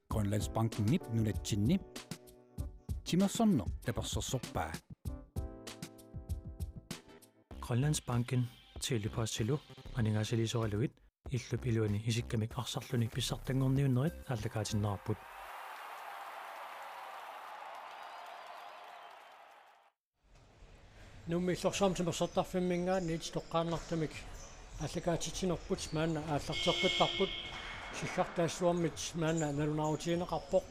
Grønlandsbanken nip nunatsinni timersorno tapersorsorpaa Grønlandsbanken tilipaassilu aningaasilisoraluit illup iluani isikkamik arsarluni pissartangorniunnerit ааллакаатиннараппут нуммиллорсаамтимерсартарфиммингаани итстоққааннартамик ааллакаатитсинерпут маана ааллартеққиттарпут силлартаассуармит маана налунаарутиинеқарпоқ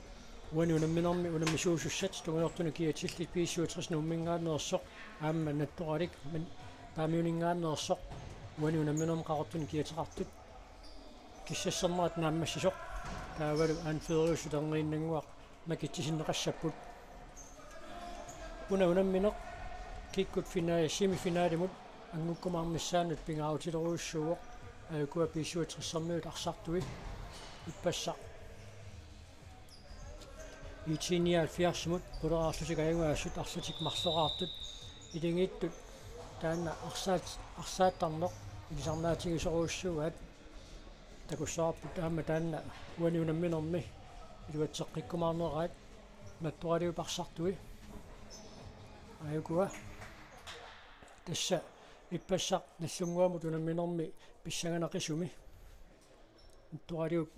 уанунамминерми унаммисуусуссат тугунертуна киатиллит пииссуутэрс нуммингаанерсоқ аама натторалик таамиунингаанерсоқ уанунамминерми қақортуна киатеқартут киссассернерат нааммассисоқ таавалу аанфериусу тернеиннангуақ макитсисиннеқассаппут унамминеқ киккут финаа семифинаалимут ангуккумаармиссаанут пингааутилеруйуссууоқ аякуа пииссуутэрсэрмиут арсартуи иппасса итиниал фиарсимут пулераарлусик аюнгаассут арлутик марлораартут илингиттут таана арсааттарнеқ илисарнаатигисоруйуссууаат такуссаарпут таама таана уаниунамминерми илуатсеққиккумаарнераат маттуалиу парсартуи аякуа тасса иппассақ наллунгуамут унамминерми писсаганақисуми маттуалиу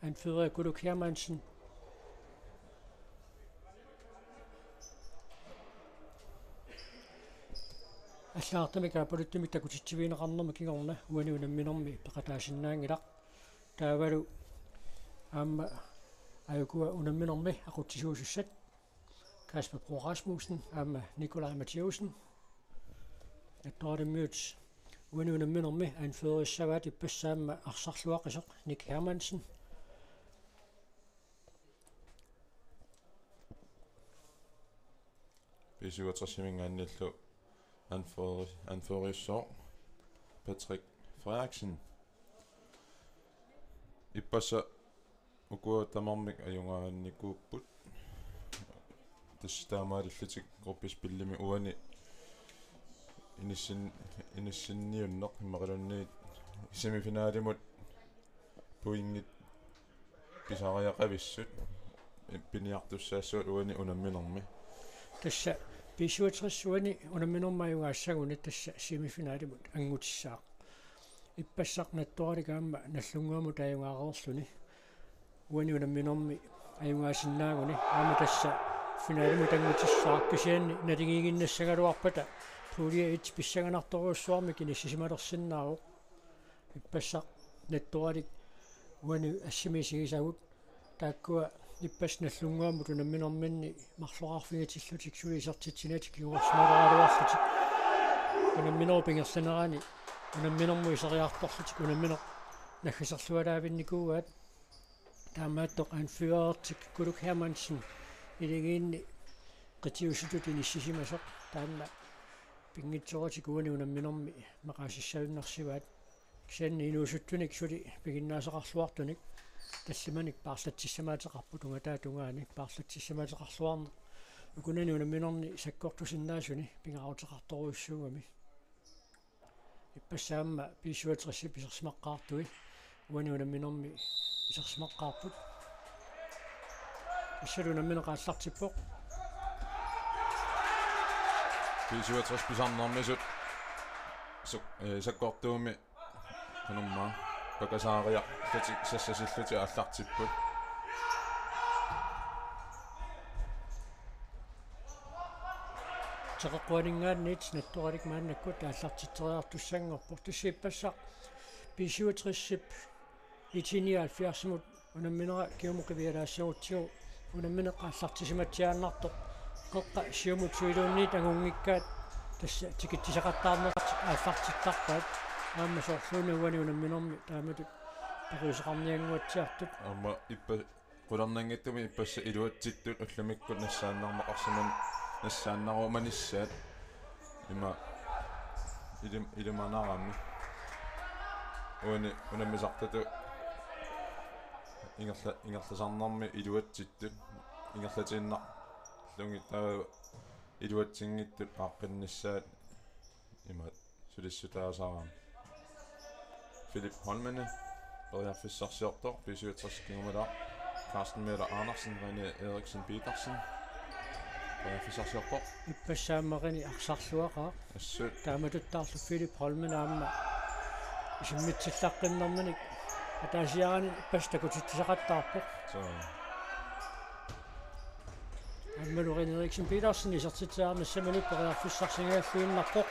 анферэ кулук Hermansen аллаартамика полуттумик такутитсивиинеқарнерми кигорна уаниунамминерми пеқатаасиннаангилақ таавалу аама аякуа унамминерми ақутсисуусуссат Kasper Bro Rasmussen аама Nikolaj Mathieusen атториммиут уаниунамминерми анфериссаваат иппассаама арсарлуақисоқ Nick Hermansen P67-mingaannillu anferiussoo Patrick Frederiksen иппаса укуа тамармик аюнгаанникууппут тассаамаалиллутик группис пиллими уани иниссинниуннеқ иммақалунниит семифинаалимут пуингит писариақависсут пиниартуссаассуут уани унамминерми тасса писуутрессуани унамминермаюнгаассагуни тасса семифинаалимут ангутиссаа иппассақ наттораликаама наллунгуаму таюнгаареерлүни уани унамминерми аюнгаасиннаагуни аама тасса финаалимут ангутиссаа кисианни налигигиннассагалуарпата пулия ит писсаганарторуссуарми киниссисималерсиннаару иппассақ натторалик уани ассимисигисагут тааккуа иппас наллунгуамут унамминерминни марлораарфигатиллутик сулисертитсинатик юорсмалералуарлутик унамминер пингерланерани унамминерму исериарторлутик унамминер наггасерлуалаавинникууаат таамааттоқ анфюаартик кулук Hermansen илигиинни qitiusutut inissisimасоқ таама пингитсоратик уани унамминерми мақаасиссавиннарсиваат кисаанни инуусуттуник сули пигиннаасеқарлуартуник таллиманик паарлатсиссамаатеқарпут унгатаатунгаани паарлатсиссамаатеқарлуарне укунани унамминерни саккортусиннаасуни пингаарутеқарторуйуссуугами иппассаама писсуатерисси писерсимаққаартуи уани унамминерми исерсимаққарпут иссалунамминеқааллартиппоқ писсуатерис писарнермисут саккортууми канумма пакасаариа тати сассасиллути ааллартиппут теққуанингаанниит натторалик мааннаккут ааллартиттериартуссангорпор тассиппассақ писсуатериссип итиниал фиарсимут унамминера киумуқивиалаассагутсигу унамминеқааллартисиматсиааннартоқ қеққа сиумутсуилуунниит агунгиккаат тасса тикиттисақаттаарнеқат ааллартиттарпаат аама соорлууни уани унамминерми тааматут перусеқарниангуатсиартут аама иппа qulernangittumi иппасса илуатситтут уллумиккут нассааннармақарсиман нассааннарууманиссаат има илиманаарами уани унаммисартату ингерласарнарми илуатситтут ингерлатииннар лунгиттаа илуатсингиттут ааққинниссаат имат сулиссутаасаарам Philip Holmene, og jeg fik så sjovt op, hvis jeg tager skingummer der. Carsten Møller Andersen, René Eriksen Petersen. Og jeg forsøger på. иппассааммерини арсарлуақаа Assøt. тааматуттаарлу Филип Холмен аама исиммитсиллаққиннэрманик атаасиарани иппастакутиттисақаттаарпоқ Så аммалу René Eriksen Petersen исертитсаарна самалуп периарфиссарсигааллуиннарпоқ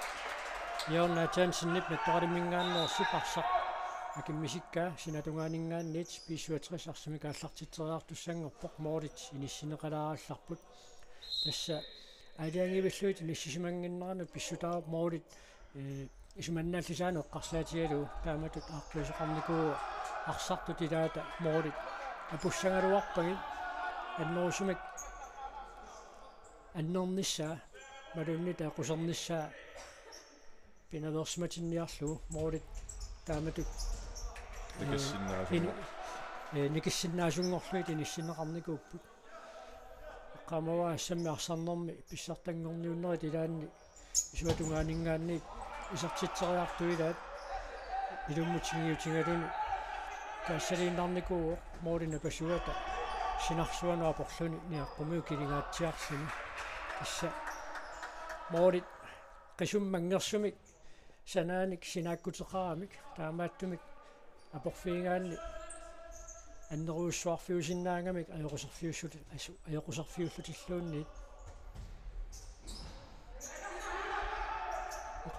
Jørgen Jansen-nip натторалимингааннерсип арсақ акиммисиккаа синатунгаанинггааннит 65 арсимикааллартитсериартуссангорпоқ моорит иниссинеқалааралларпут тасса аалиангивиллуит иниссисимангиннерана писсутаа моорит исуманнааллисаано эққарсаатигалу тааматут ааққуисеқарникуу арсарту тилаата моорит апуссангалуарпаги аннерусумик аннернissaa малуннита қусернissaa пинаверсматинниарлу моорит тааматут никиссиннаасунгорлуит иниссинеқарникууппут qamava assammi arsarnermi pissartangorniunneri tilaanni isuatungaaningaanni isartitseriartuilaat ilummutingiutingaluni kaassaliinnarnikuu moorina pasuata sinarsuanua porluni niaqqumiu kilingaatiarluni issa moorit qisummangersumik sanaanik sinaakkuteqaramik taamaattumik aporfiingaanni аннеруйуссуарфиусиннаангамик аёқусарфиуллутиллуунниит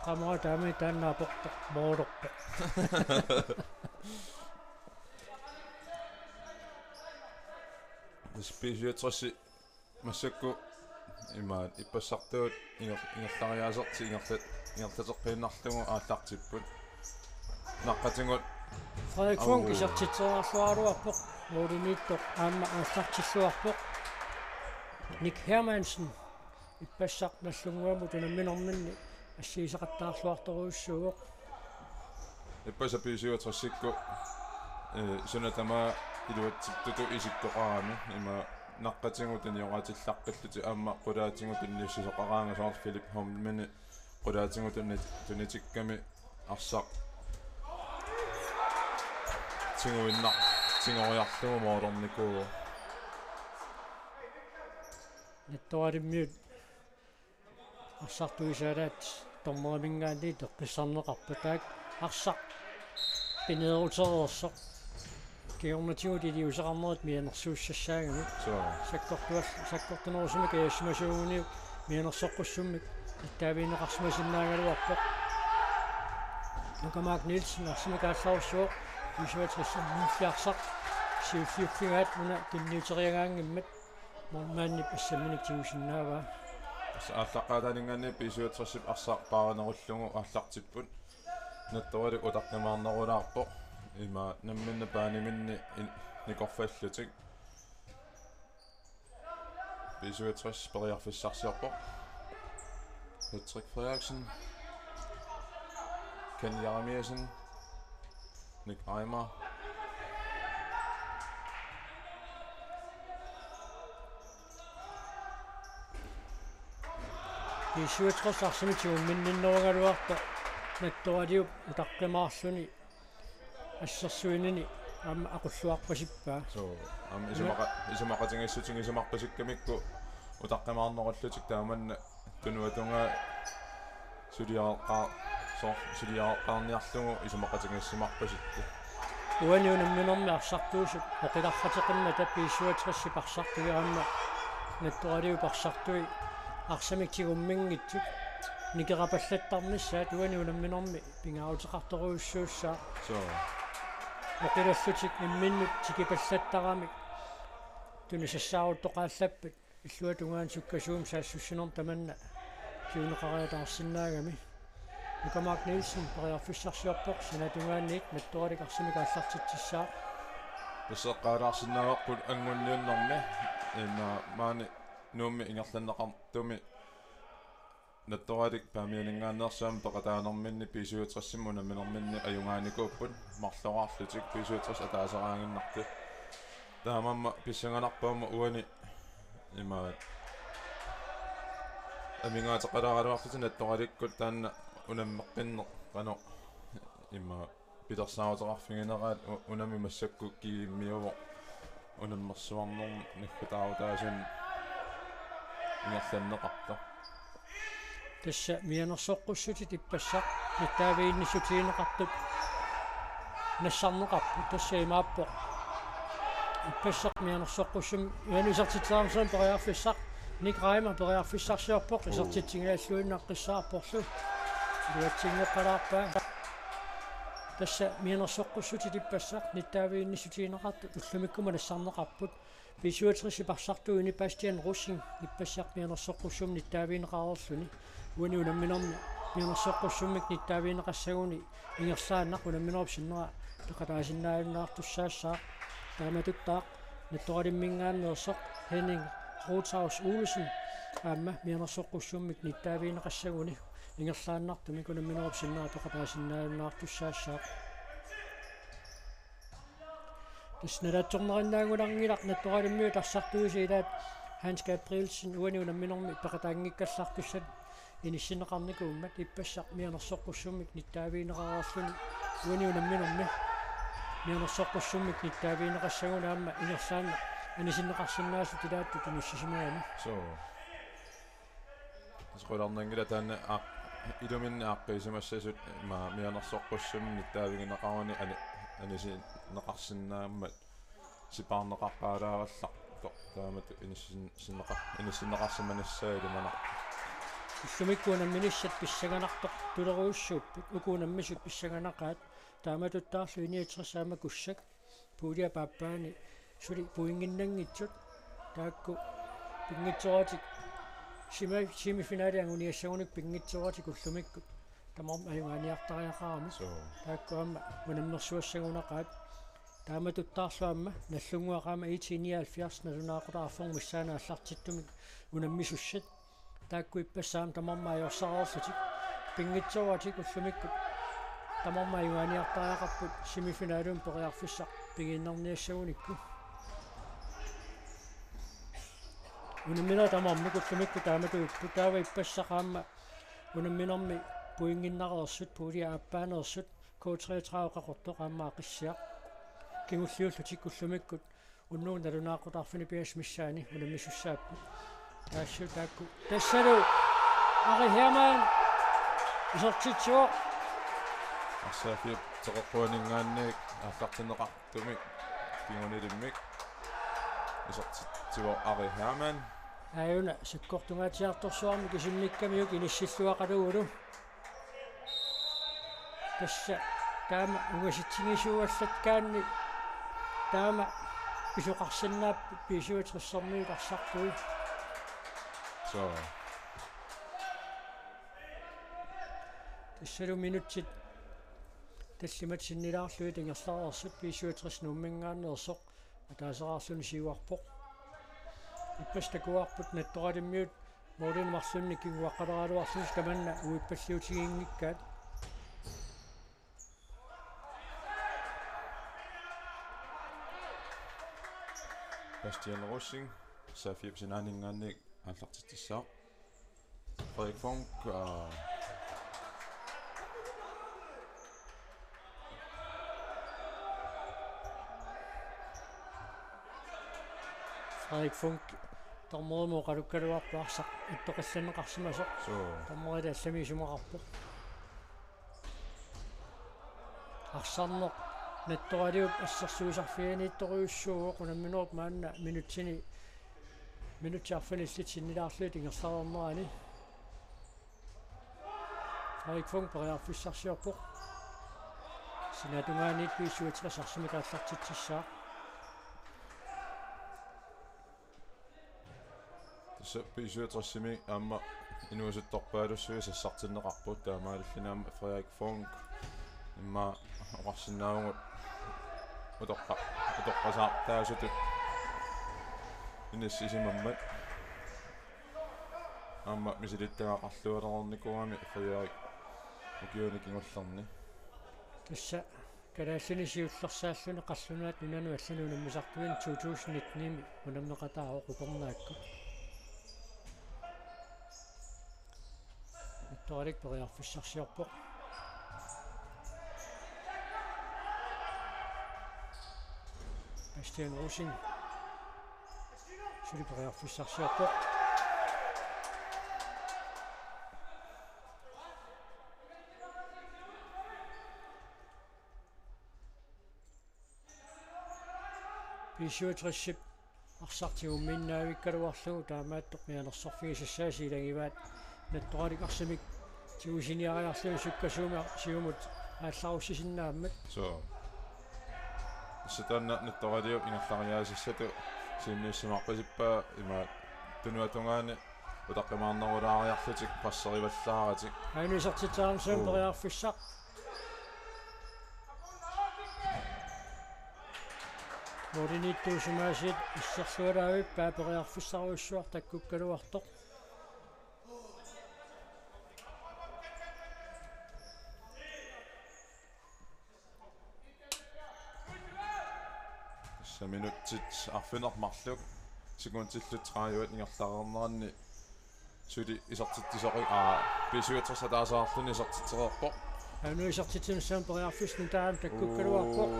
qamara taami taannaapорто моорорпо спешиатрси массакку имаат иппассартуут ингерлариаасерти ингерлатеққииннарлугу ааллартиппут наққатингут Frederik Funk isartitseriarluaruarpoq mooriniittoq aamma aallartillуарpoq Nick Hermansen ippassaq nallunguamu tunamminermanni ассиисақаттаарлуарторуйуссууоқ иппасаписиуатрсикку сунатама илуатситтуту исиккоқарами има наққатингутани йоратиллаққиллути аама қулаатингутунни иссисоқараанга соор Филип Холмени қулаатингутунни тунитикками арсақ тингуиннар тингориарлугу моорорникуу натторалиммиут арсартуисаалаат торморамингаани теққиссарнеқарпатаак арсақ пинеерутерерсоқ киорнатигут илиусеқарнерит мианерсууссассаагами саккортунерусумик яассимасуугуниу мианерсоққуссуммик иттаавиинеқарсимасиннаагалуарпоқ Nukamag Nielsen арсимикаалларуссуоқ исуатриссарнуффиарсақ сиуффиуффигаат уна кинниутериагаангиммат мормааннип ассамминик тигусиннаава ааллаққаатаалингаанни писуатсерсип арсаа паарнеруллугу ааллартиппут натторали утаққимаарнерулаарпоқ има намминна пааниминни никорфаллутик писуатсерс периарфиссарсиарпоқ Patrick Frederiksen Ken Jarmiasen Nick Eimer исуатрос арсимитигу минниннеругалуарта натторалиуп утаққимаарлуни ассерсуинини аама ақуллуарпасиппаа so исумақатингиссутинг исумарпасиккамикку утаққимаарнеруллутик тааманна тунуатунга сулиааққарниарлугу исумақатингиссимарпаситти уаниунамминерми арсартуусуп оқиларфатеқимма таппииссуатриссип арсартугирамма натторалиуп арсартуи арсамиктигуммингитсут никерапаллаттарнissaат уаниунамминерми пингаутеқарторуйуссууссаа so оқилаллутик имминнут тикипаллаттарамик тунисассааруттоқааллаппат иллуатунгаан суккасуум саассуссинер таманна киунеқариатаарсиннаагами Nukamag Nielsen периарфиссарсиорпоқ синатунгаанниит натторалик арсимикааллартитсissаа тассеққаалаарсиннааварпут ангунниуннэрми има маани нуумми ингерланнеқартуми натторалик паамианингааннерсаам тоқатаанерминни писуутрессиммуна минерминни аюнгааникууппут марлораарлутик писуутрес атаасараангиннарти таамамма писсанганарпаама уани има амингаатеқалаагалуарлути наттораликкут таанна унаммеққиннеқ қано има питерсаарутерарфигинераат унами массакку кииммиуво унаммерсуарнерм наккатаавутаасын ингерланнеқарта тасса мианерсоққуссути иппассақ ниттаавииннисутиинеқартут нассарнеқарпу тасса имааппо иппассақ мианерсоққуссум ианисартитсаарнсан периарфиссақ никраима периарфиссарсиорпоқ исартитсингааллуиннааққиссаарпорлу дуатсингеққалаарпаа тасса мианерсоққуссути иппассақ ниттаавииннисутиинеқартут уллумиккума нассарнеқарпут висуатрисси парсартуини Бастиан Руссин иппассақ мианерсоққуссум ниттаавиинеқаарлуни уани унамминерми мианерсоққуссуммик ниттаавиинеқассагуни ингерсааннақ унамминерп синнера тақатаасиннаавиннаартуссаассаа тааматуттаақ натторалиммингааннерсоқ Henning Rothaus Olesen аама мианерсоққуссуммик ниттаавиинеқассагуни ингерсааннартуми унамминерп синнера тақатаасиннаавиннаартуссаассаа тиснератсорнериннаагуларнгилақ натторалиммиу тассартуусилаат Hans Gabrielsen уани унамминерми пеқатаангиккаллартуссат иниссинеқарникууммат иппассақ мианерсоққуссуммик ниттаавиинеқараарлуни уани унамминерми мианерсоққуссуммик ниттаавиинеқассагуна аама ингерсаанна анисиннеқарсинаасу тилаатту тунуссисимаани so асқоларнангила таана илуминна аққисимассасут ма мианерсоққуссум ниттаавигинеқарани анисиннеқарсинааммат сипаарнеқарпаалаараллақ таамат иниссиннеқарсиманассаали иллумиккуунамминиссат писсаганартоқ тулеруussууппут укуунаммисут писсаганақаат тааматуттаарлу иниатрисаама куссак пуулиа пааппаани сули пуингиннангитсут таакку пингитсоратик семифиналиан униассагуник пингитсоратик уллумиккут тамарм аюнганиартариақарами таакку аама унаммерсуассагунақаат тааматуттаарлуамма наллунгуақаама 1979 налунаақутаарформ миссаана аллартиттумик унаммисуссат таакку иппассаам тамарма аёрсараарлутик пингитсоратик уллумиккут тамарма аюнганиартариақарпут семифиналиум периарфиссақ пигиннерниассагуникку унаммина тамармик уллумикку тааматууппу таава иппассақаама унамминерми пуингиннарерсут пуулиа ааппаанерсут K33-қақортоқаамаа қиссиақ кигуллиуллутик уллумиккут уннуун налунаақутаарфини пиас миссаани унаммисуссааппу тассу таакку тассалу Ari Hermann исортитсуо арсаафип теққуанингаанник ааллартинеқартумик кигунилиммик исортитсуо Ari Hermann аюна сиккортунгаатиарторсуарми кисиммиккамиук иниссиллуақалугулу тасса таама угаситсигисууаллаткаанни таама писоқарсинааппу писуатриссэрмиуларсартуи so тассалу минутсит таллимат синнилаарлуи тангерлаарсут писуатрис нуммингааннерсоқ атаасераарлуни сиуарпоқ иппастакуарпут натторалиммиут моорин марсунни кигуаққалералуарлус таманна уиппаллиутигингиккаат Bastian Russing саафип синаанингааник ааллартиттиссаа Frederik Funk Frederik Funk тормоому қалуккалуарпаарсақ иттоқалланеқарсимасоқ so торморила алламисумақарпо арсарнеқ натторалиуп ассерсуисарфианиитторуйуссууоқ унамминеруп маанна минутсиарфаниллит синнилаарлуит ингерсаарнерани Frederik Funk периарфиссарсиорпоқ синатунгаанит писсуитерсарсимикааллартитсissаа писуатерсими аама инуусутторпаалуссуи сассартиннеқарпут таамааллинаама Frederik Funk имма оқарсинаагунгут утоққасаартаасутут инассисимаммат аама мисилиттагақарлуалерникуами Frederik укиуникингуллерни тасса калаассинисиуллерсааллуни қаллунаат нунану аллану наммисартуин 2019 унамнеқатаа оқупернаакку торик периарфиссарсиорпоқ Bastian Russing сулипериарфиссарсиарпо пишуутриссип арсартигумминнаавиккалуарлугу таамааттоқ мианерсорфигисассааси илагиваат натторалик арсамик тиусиниариарлуги суккасууми сиумут аалларуссисиннааммат so ситанна натторалиу ингерлариаасиссату сиинниуссимарпасиппаа има тунуатунгаани утаққимаарнерулаариарлутик пассериваллааратик аинисартитсаарнсуум периарфиссақ моринитtuusumaasit иссерлуалаавиппаа периарфиссаруйуссуар таккуккалуартоқ минуттит арфинермарлук секундтиллутрааюат ингерлаарернеранни сули исартиттисоқи писуатерсатаасаарлуни исартитсереерпо аинуисартитсимсаам периарфиссну таам таккуккалуарпоқ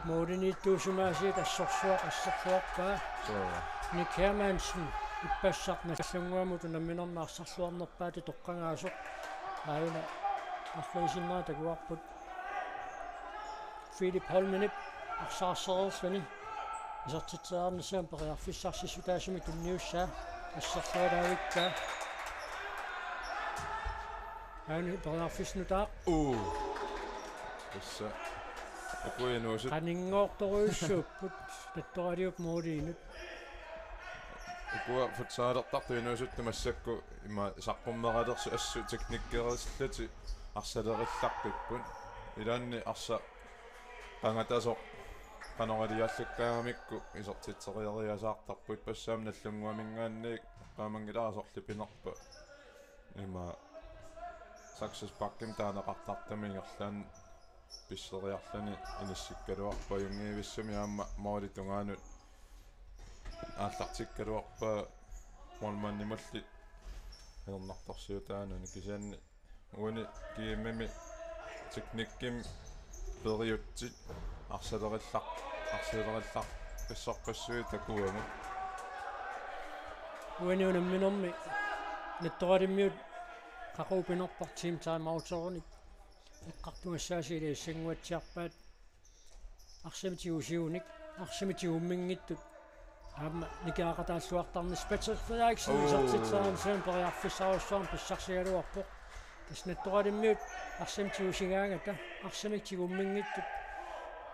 моринитtuusumaasit ассорсуақ ассерлуарпаа Nick Hermansen иппассарналлунгуамуту намминернаарсарлуарнерпаати тоққангаасоқ аина арфисиннаа такуарпут Philip Holmenip арсаарсереерсуни исартитсаарнасаам периарфиссарсиссутаасуми тунниуссаа ассерлуалаавиккаа аина периарфиснутаа Tässä akuinuusut qaningoortoruissuupput tattoraliup muulиинут akua futsaalertartuinuusut tamassakku ima saqqummeralерсу assу teknikkeerissallati arsalerillaqqippun ilaanni arsa qangatasoq qanoraliallukkaamikku isortitseriariasaartarput passaam nallunguamingaanniik qaamangilaasorli pinerpa ima Saksas Bakken taanaqartartamiingerlaan pisseriarlani inissikkaluarpa jungiivissumi aamma moolitungaanut aallartikkaluarpa molmannimalli hernartorsiutaanuni kisaanni uuni kiimmimi teknikkim periutsit arsalerillaq qissorqassui takuamu uuni unamminermi nattoralimmiut qaquupinerpartiim taamauteruni eqqartungassaasili issanguatsiarpaat arsamitigusiunik arsamitigumminggittut aamma nikaaqataalluartarnis Patrick Frederiksen isartitsaarnsaam periarfissarussaarn pissarsigaluarpoq tasnattoralimmiut arsamitigusigaangata arsamitigumminggittut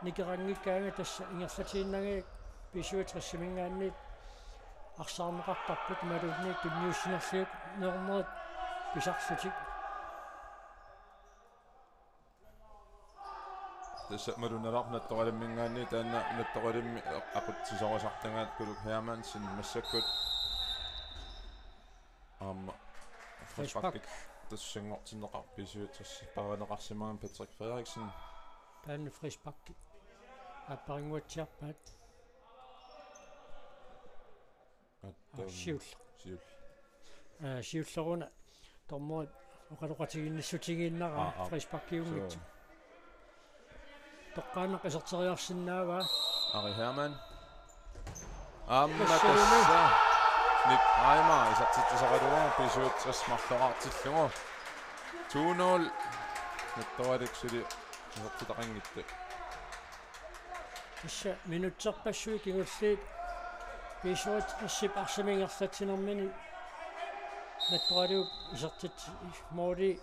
nikerangikkaanga tassa ingerlatiinnagi pisuutrissimingaanniit арсаарнеқартарпут малунниик тунниуссинерлиук нернерит писарсутик tässä madunalарнаттораламмингаанни таанна наттораламми ақутсисорисартангаат кулук Hermansen массаккут аама фришпак тассангортиннеқарписуутасси паранеқарсимаан Patrick Frederiksen таанна фришпакки аппарингуатсиарпаат сиул сиуллеруна тормуат оқалоқатигиннассутигииннара фришпаккиунгитсу тоққаанеқ исертериарсинаава Ari Hermann аама тасса Nick Reimer исартитсақалуа писуутсмарлораартиллугу 2-0 наттораликсули исартитақангитта исса минутсерпассуи кигуллиит писуут иссип арсамингерлатсинермини натторалиуп исертит моори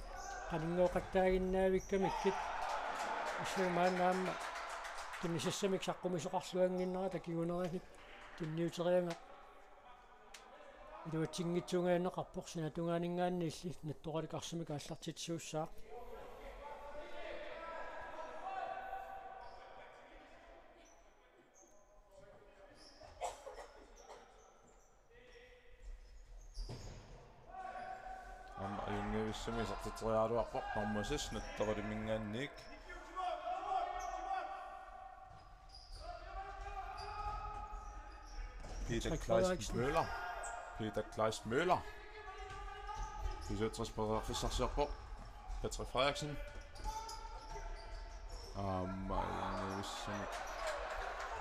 qaningoqattaaginnaавиккамиккит иссуумаанаама тунисассамик саққумисоқарлуангиннера такигунериник тунниутерианга илуатсингитсунгаанеқарпоқ синатунгаанингааниилли натторалик арсамик ааллартитсууссаа Jungiivissumi isartiteriaaluarpoq normaasis nattoralimmingaanniik Peter Kleist Møller Pisuutrispererfissarsiarpoq Patrick Frederiksen jungiivissumi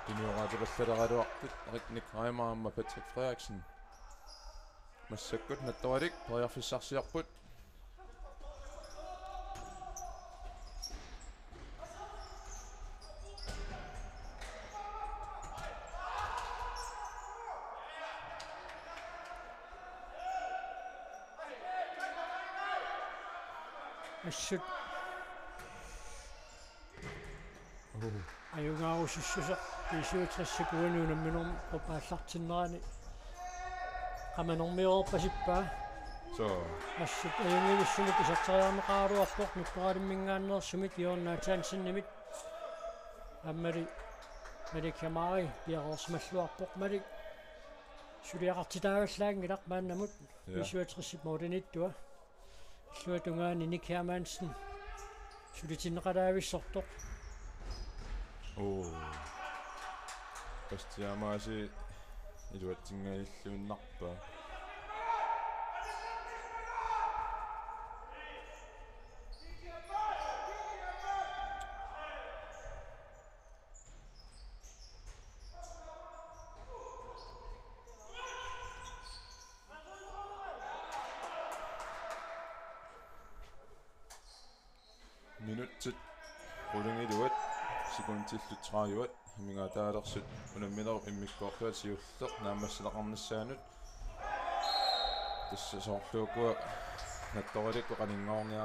Pinioraatilallalaruartut Rik Reimaamma Patrick Frederiksen massakkut nattualik periarfissarsiarput ассут аюнгаарусуссусеқ писуутрассакуануунамминорм опааллартиннерани qamанормиорпасиппаа so ассут аюнгивиссумик исартериармеқаралуарпоқ миппералиммингааннерсумит иорнаатаансиннимит аммали маликамари пиарорсмаллуарпоқ малик сулиақартитаагаллаангилақ мааннамут писуутрассип модениттуа иллуатунгаани никиамаансен сулитиннеқалаависсортоқ Bastiamaasi iluatsingailluunnarpa minuttit rullingiluat sekuntillutraayuat himingataalersut unammineru immikkoortuat siulleq naammassilaqarnassaanut tassa soorluukua nattorilikku qaninngornia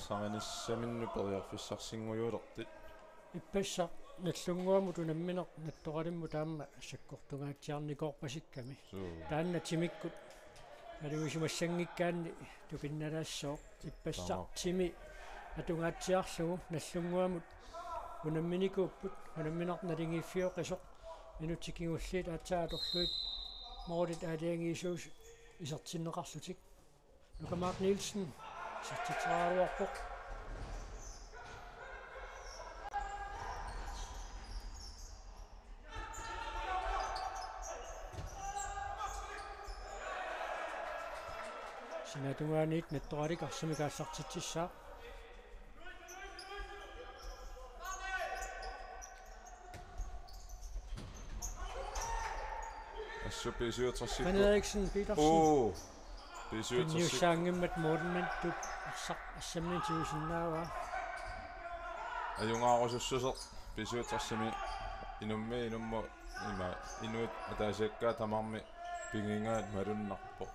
sarinissaminnu periarfissarsingujuulertit иппасса наллунгуамут унамминеқ натторалимму таама саккортунгаатсиарникоорпасикками таанна тимиккут алуисумассангиккаанни тупинналаассоо иппассар тими атунгаатсиарлугу наллунгуамут унамминикууппут унамминеқ налингиффиоқисоқ минутикингуллиит аатсааторлуит моорит аалиангиисуус исертиннеқарлутик Luka-Mark Nielsen сертитраалуарпоқ синатунгаанит натторалик арсамикаассартитсissаа assupisiutersit Eriksen Petersen pisiutersit Newsangimmat Mortenment tut arsaq assamnitiusinnaava ajungaarusussuseq pisiutersimi inummi inummu ima inuit ataasakkaa tamarmi pingingaat malunnarpo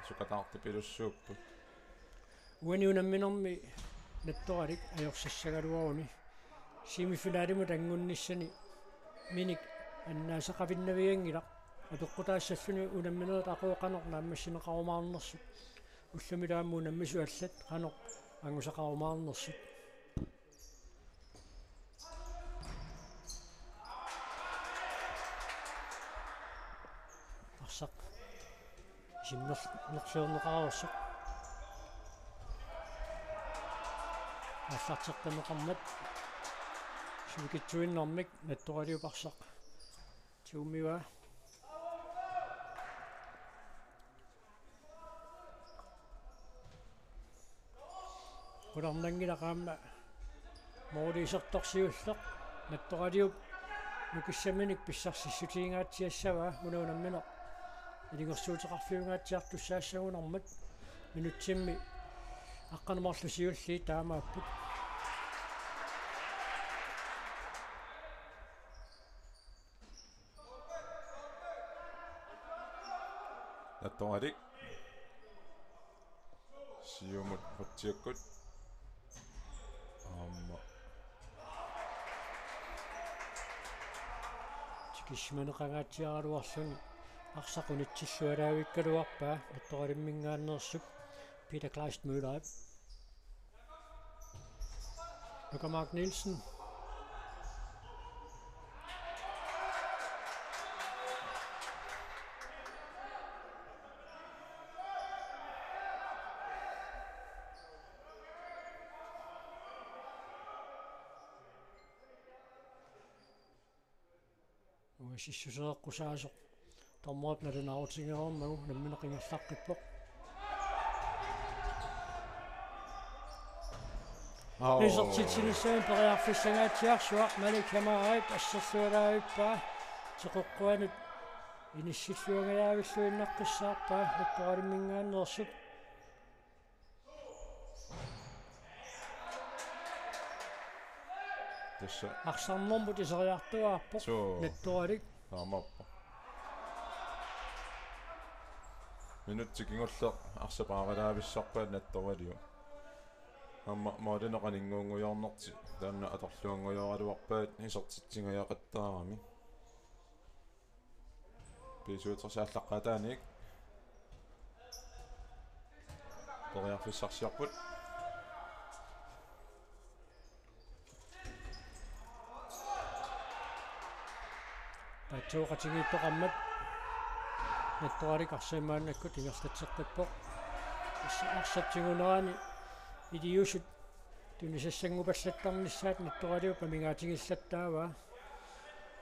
sukataartipilussuuppu uaniunamminormi nattoralik ajorsassagaluaruni semifinaalimut angunnissani minik аннаасақавиннавиангилақ атоққутаассаллуни унамминерат ақуоқанеқ нааммассинеқарумаарнерсут уллумилаамму наммису аллат қанеқ ангусақарумаарнерсут арсақ симнерсуернеқарерсоқ аллартеққанеқармат суликитсуиннармик натторалиупарсақ Tumiwa Kularnangilaqaamma mooriisertorsiulleq nattoraliup nukissaminik pissarssissutiingaatsiassava unuunammineq илингерсуутеқарфиунгааtsiartussaassагунармат минутсимми аққанамарлусиулли таамааппут nattoralik siumut hotsiakkut aamma tikismanеқангааtsiaraluarluni арсақунитсиллуалаавиккалуарпаа натторалиммингааннерсук Peter Kleist Møller Luka-Mark Nielsen сиссусеэққусаасоқ тормоот налунаавутингерормагу намминеқингерлаққиппоқ Nusartitsinissaan periarfissangaatiarsuaq malikamarait assерсуалаавиппаа теқоққуанут иниссиллуангаяавиллуиннаққиссаарпаа натторалиммингааннерсут тасса арсарнэрмут исериартуаарпоқ натторалик таамаппа минутсик ингуллеқ арсапааралаависсарпаат натторалиу амма маалинеқанингуунгуйорнерти таанна аторлуангуйоралуарпаат исертитсингаяқаттаарами писуутсааллаққатааник ториарфиссарсиарпут патсууқатигииттоқаммат натторалик арсаимааннаккут ингерлатсеққиппоқ арсатсигунерани идиусут тунисассангупаллаттарниссаат натторалиу памингаатигиллаттаава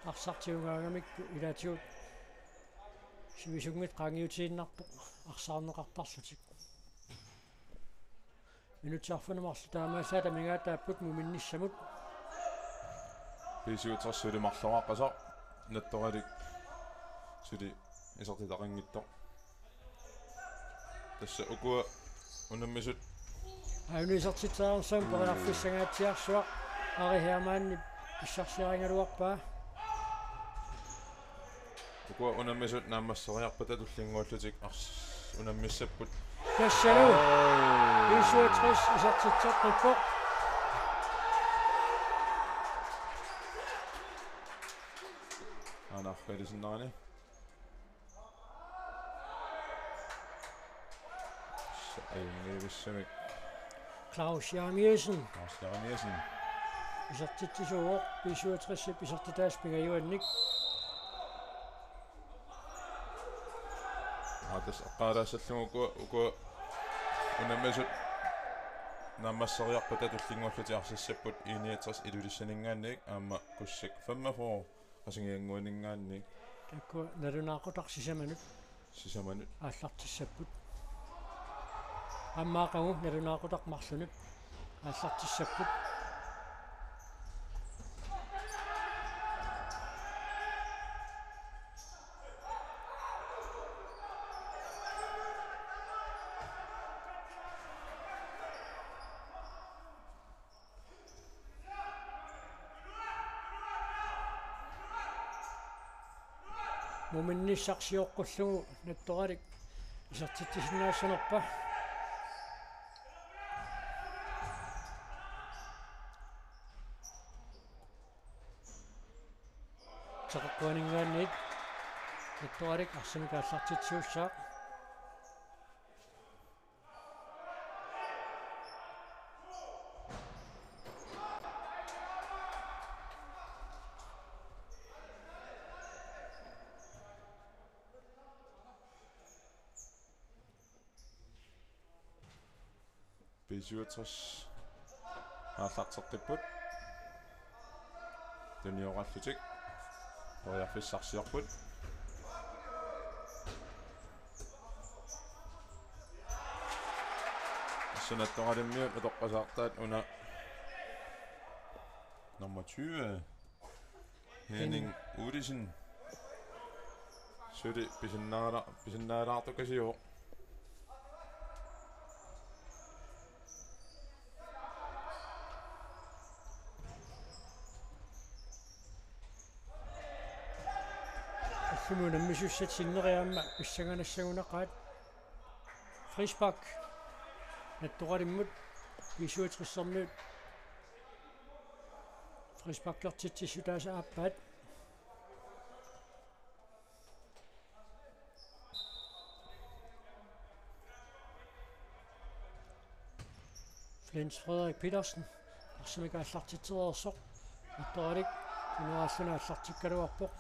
арсартиунгаагамикку илаатиут сивисугмит qaangiutiinнарпоқ арсаарнеқартарлутик минутсаарфунамарлу таамаасаа тамингаатааппут муминниссамут писуутсерсулимарлуаққасар натторалик сули исертитақангиттоқ тасса укуа унаммисут аунисертитсаарсаам периарфиссангаатсиарсуақ арихиамаанни иссарсиарингалуарпаа укуа унаммисут наамассериарпата туллингууллутик арс унаммиссаппут тассалу писуутсрис исертитсеққиппоқ анарфалисиннерани эйневиссамик Claus Jarmiesen арслараниасин исертитсисуоқ писуутриссип исертитааспингаюанник атас аққалаассаллугуку укуа унаммисут наамассериарпата туллингууллути арсиссаппут иниатрас илулиссанингаанник аама куссак 45 асингиангуанингаанник такку налунаақутарсисаманут сисаманут ааллартиссаппут аммаақагу налунаақутармарлунут ааллартиссаппут муминниссарсиоққуллугу натторалик исертитсинаассанерпа теққуанингаанник натторалик арсамикааллартитсиуссаа писуутсрис ааллартеққиппут туниораллутик ториарфиссарсиарпут санатторалиммиут утоққасаартаат уна номер 20 Henning Udisen søde bisinaaraartukasiu Kommunen missussat sinneriamma pissanganassagунaqaat Frisbak nattoralimmut pisuutrissarniut Frisbaklertitsissutaasa aappaat Flens Frederik Petersen arsamikaallartitserersoq nattoralik tunuaalluna allartikkaluarpoq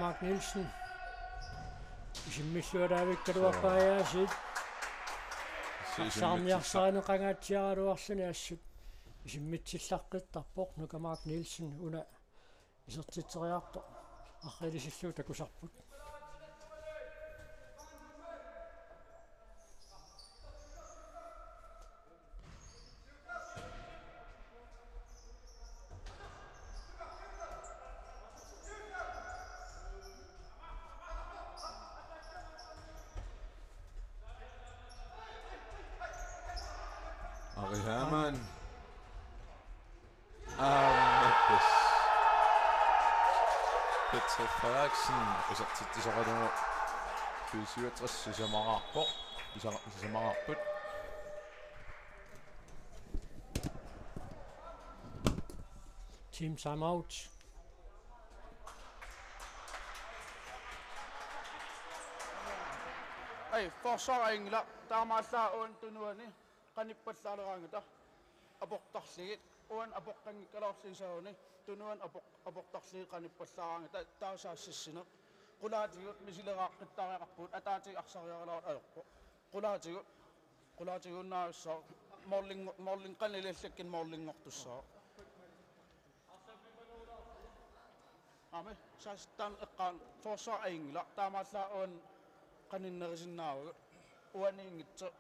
Mark Nielsen isimmissualaavikkaluarpaayaasiit saarniarsaanеqangaatiaraluarluni assut Isimmitsillarqittarpoq Nukamaak Nielsen una isertiteriarto аррилисиллуу такусарпут Ari Hermann. Mappes. Peter Frederiksen. Isartittisoqalugu 67 sisamaqarpoq. Sisamaqarput. team timeout Ai forsvaringla taamaallaa uan tunuani qanippallaaleraangata aportarligit uan apoqqangikkaloorlisauni tunuan aportarligi qanippallaraangata taasaassissine qulaatigut misileraaqqittariaqarput ataati arsariaralaat ayorpo qulaatigunnaarussаа morling qanilillakkin morlingortussaa ame saastaan eqqaan forsvaringla taamaallaa uan qaninnerisinnaarugu uaniingitse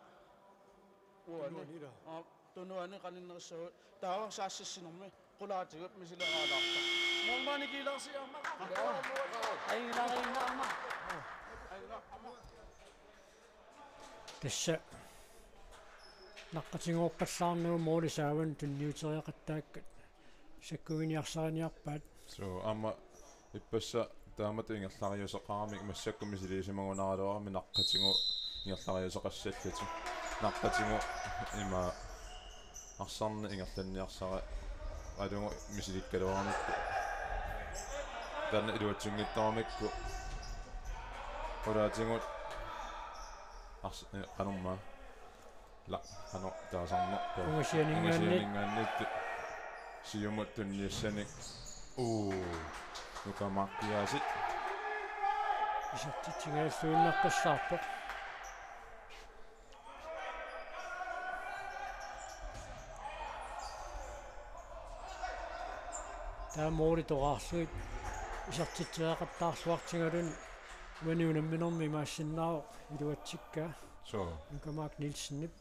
tunuani qaninnerissagu taava saassissinermi qulaatigut misileraalaarta normani kiilersiarma aingilariinnaarma тасса наққатингуоққаллаарнагу моолисааван тунниутериақаттааккат саккугиниарсариниарпаат So amma ippassa taamat ingerlariuseqaramik massakkum misiliisimagунаралуарами naqqatigu ingerlariuseqassallati naqqatigu ima арсарна ингерланниарсара алугу мисиликкалуарникку танна илуатсунгиттарамикку qulaatigut qanumma la qanu taasarnerpa унгасианингааниит siumut tunniussanik nukamaaqqiaasit исертитсигааллуиннаққиссаарпоқ таамоори тораарсуит исертитсиақаттаарсуартингалун уаниунамминерми maaссиннаава илуатсикка so Nukamaak Nielsenip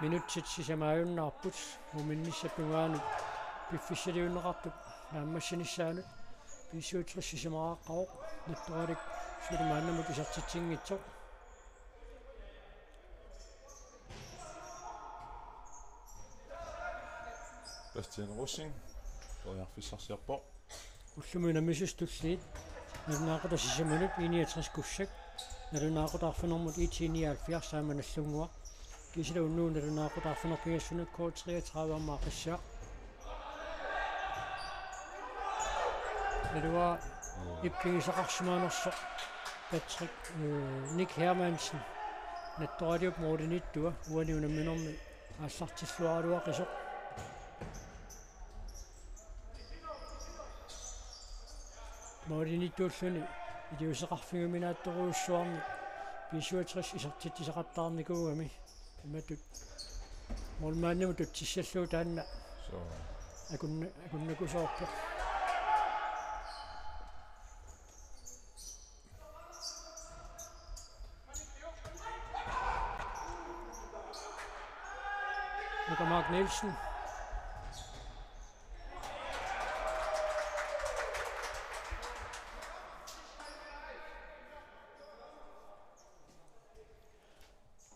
minutsit sisamaajunnaarput muminnissappungaanut piffissaliunneqartup naammassanissaanut piissuuteris sisamaqaqqaroq nattoralik sulimaannamut isartitsinngitsoq Bastian Russing toriarfissarsiarpoq уллуминамисустуллиит налунаақута сисаманут 69 куссак налунаақутаарфинэрмут 179 сааманаллунгуа кисила уннуу налунаақутаарфинерпигассунак код 33 қиссаа налуа иппигисақарсимаанерсо Patrick Nick Hermansen натторалиуп моолиниттуа уаниунамминерми аассартиллуаралуақисоқ моолиниттууллуни илиусеқарфигуминаатторуйуссуарни писуатрис исартитисақаттаарникуугами иматут молмааннаму тутсиссаллуу таанна so акуннакусоорпоқ Nukamaak Nielsen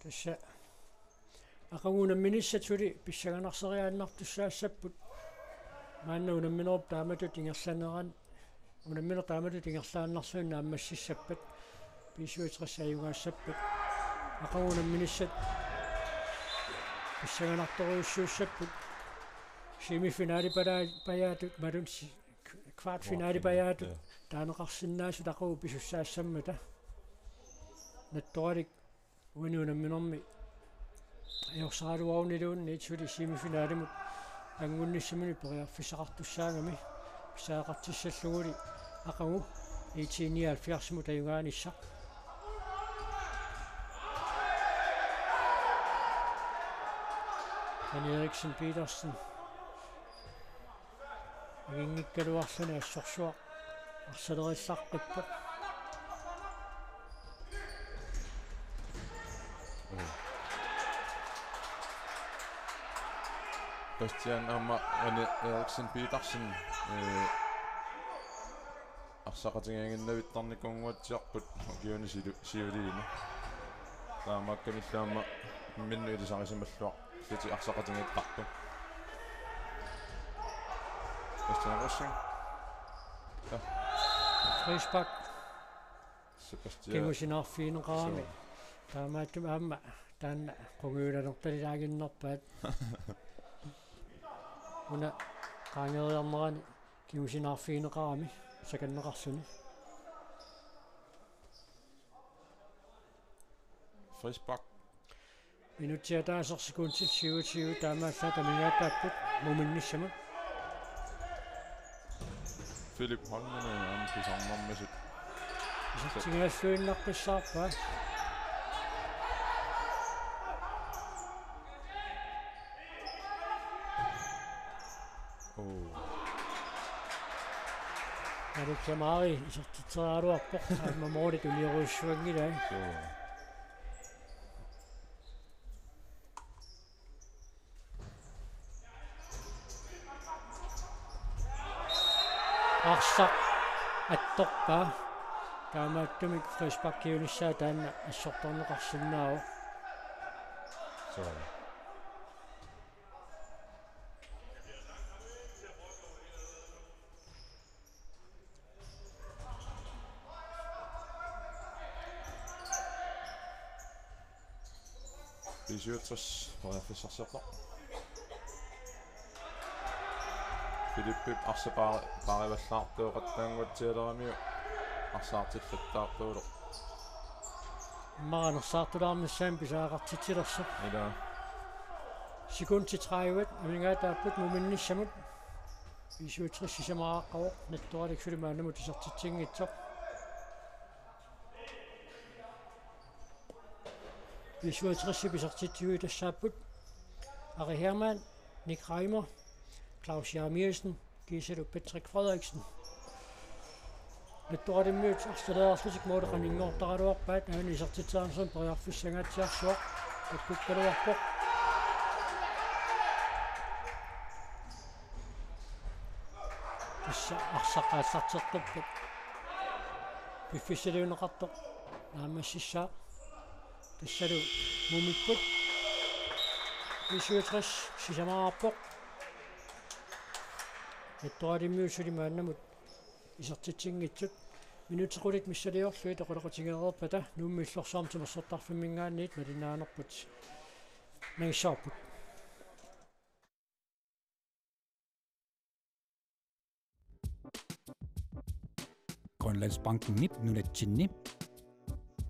тасса ақагунамминиссатули писсаганарсериааннартуссаассаппут маанна унамминеруп тааматут ингерланеран унамминер тааматут ингерлааннарсуун нааммассиссаппат писсуитерсааюгаассаппат ақагунамминиссат писсаганарторуйуссууссаппут семифинаали паяатут малунси квартфинаали паяатут таанеқарсинаасу тақуу писуссаассаммата натторалик уаниунамминерми аёрсаалуарунилуунни итсули семифинаалимут ангунниссимани периарфиссақартуссаагами писаақартиссаллугули ақагу итиниал фиарсиму таюгааниссақ Eriksen Petersen агингиккалуарлуни ассорсуа арсалериллаққиппут Christian Eriksen Petersen арсақатингаагиннавиттарникунгуатсиарпут киуни сиулиина таамааккамиллаама минну илисарисималлуа лити арсақатингиттарту Christian Eriksen Frisbak Sebastian кигусинаарфиинеқарами таамааттум аама таанна қугуулалерталиаагиннерпаат уна qaangeриарнерани кигусинаарфиинеқарами саканнеқарсуни Frisbak минутсиа таасерсикуунтил 20 таамааллаа тамигаатааппут муминниссама Philip Holmen амписарнэрмасут сигааллуиннарписсаарпаа Алексамари исертитсерааруарпоқ аамамоори туниоруссуангилаа арсақ атторпаа таамааттумик фришпаккиулиссаа таанна ассорторнеқарсиннаау Bisjotas forfissersepper. Philippe арсапаариваллаартуоқаттаангуатсиалерамиу арсаартиллаттаартууло. маанерсаартулаарнассаам писаагартитсилерсо Ила секундтитраиват амингаатааппут муминниссамут исуутриссисамааққавоқ наттораликсулимаанамут исертитсингитсоқ исуутrissi писартитсиуи тассааппут Ari Hermann, Nick Reimer, Claus Jarmiersen, Gisela Patrick Frederiksen. Натторалиммиут арсалеарлутик моодеқанингоортараруарпаат аани исертитсаанерсун периарфиссангаатсиарсуақ таккуккалуарпоқ тасса арсаққааллартертуппут пиффисалуунеқартоқ наамассиссаа тассалу мумиппут исуутрис сисамаарпоқ натторалиммиут сулимааннамут исертитсингитсут минутеқулит миссалиорлуи тоқулеқутигеерпата нууммиллорсаамтимассортарфиммингаанниит малинаанерпут нагиссаарпут Grønlandsbanken nip nunatsinni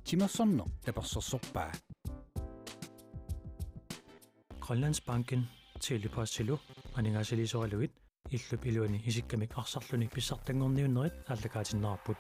Timersorno tapersorsorpaa Grønlandsbanken телепассилу анингаасилисоралугит иллуп илуани исиккамик арсарлуни писсартангорниуннерит ааллакаатиннаарпут